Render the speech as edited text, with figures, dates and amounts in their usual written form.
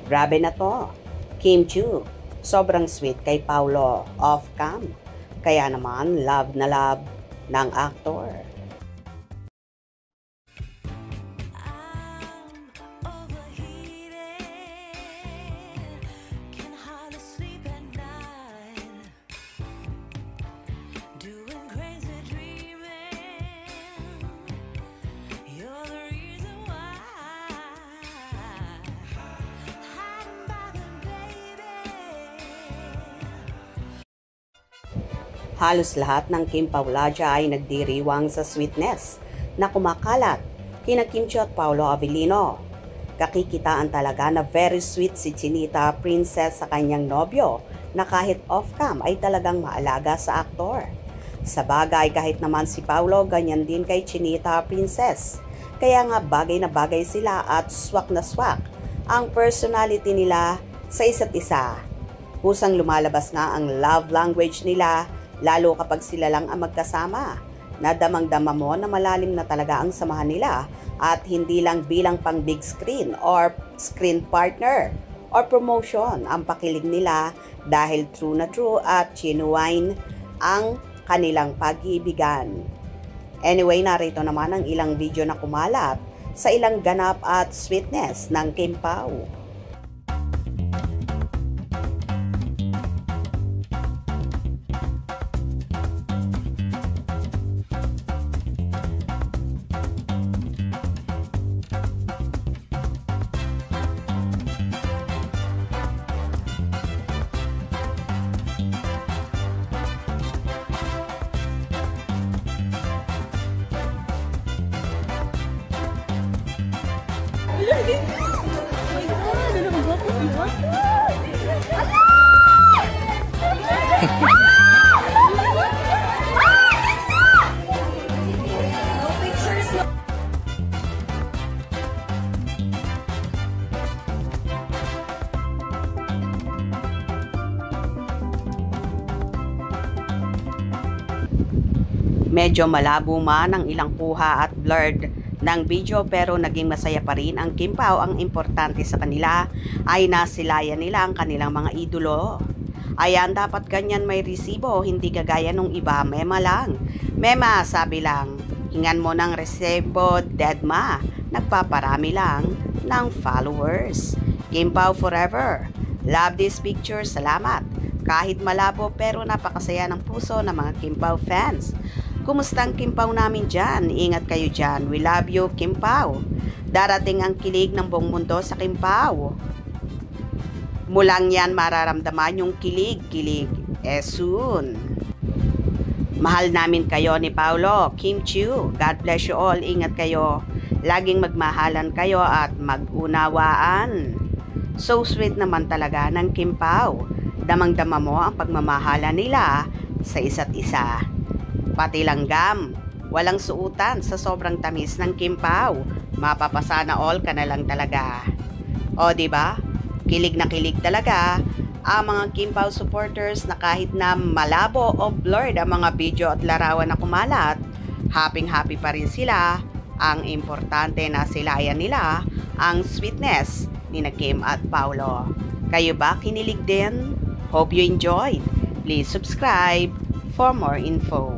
Grabe na to. Kim Chiu, sobrang sweet kay Paulo off-cam. Kaya naman love na love ng aktor. Halos lahat ng Kim Paulaja ay nagdiriwang sa sweetness na kumakalat kina Kim Chiu at Paolo Avellino. Kakikitaan talaga na very sweet si Chinita Princess sa kanyang nobyo na kahit off-cam ay talagang maalaga sa aktor. Sa bagay kahit naman si Paolo ganyan din kay Chinita Princess. Kaya nga bagay na bagay sila at swak na swak ang personality nila sa isa't isa. Kusang lumalabas nga ang love language nila lalo kapag sila lang ang magkasama. Nadamang-dama mo na malalim na talaga ang samahan nila at hindi lang bilang pang big screen or screen partner or promotion ang pakilig nila dahil true na true at genuine ang kanilang pag-iibigan. Anyway, narito naman ang ilang video na kumalat sa ilang ganap at sweetness ng Kim Pao. Medyo malabo man ang ilang kuha at blurred ng video pero naging masaya pa rin ang Kim Pao. Ang importante sa kanila ay nasilayan nila ang kanilang mga idolo. Ayan, dapat ganyan may resibo, hindi kagaya nung iba, mema lang. Mema, sabi lang, hingan mo ng resibo, deadma, nagpaparami lang ng followers. Kim Pao forever. Love this picture, salamat. Kahit malabo pero napakasaya ng puso ng mga Kim Pao fans. Kumusta ang Kim Pao namin dyan? Ingat kayo dyan. We love you, Kim Pao. Darating ang kilig ng buong mundo sa Kim Pao. Mulang yan mararamdaman yung kilig. Soon. Mahal namin kayo ni Paolo, Kim Chiu. God bless you all. Ingat kayo. Laging magmahalan kayo at mag-unawaan. So sweet naman talaga ng Kim Pao. Damang-dama mo ang pagmamahala nila sa isa't isa. Pati langgam, walang suutan sa sobrang tamis ng Kim Pao. Mapapasana all ka na lang talaga. O diba? Kilig na kilig talaga ang mga Kim Pao supporters na kahit na malabo o blurred ang mga video at larawan na kumalat, happy pa rin sila. Ang importante na silayan nila ang sweetness ni Kim at Paolo. Kayo ba kinilig din? Hope you enjoyed. Please subscribe for more info.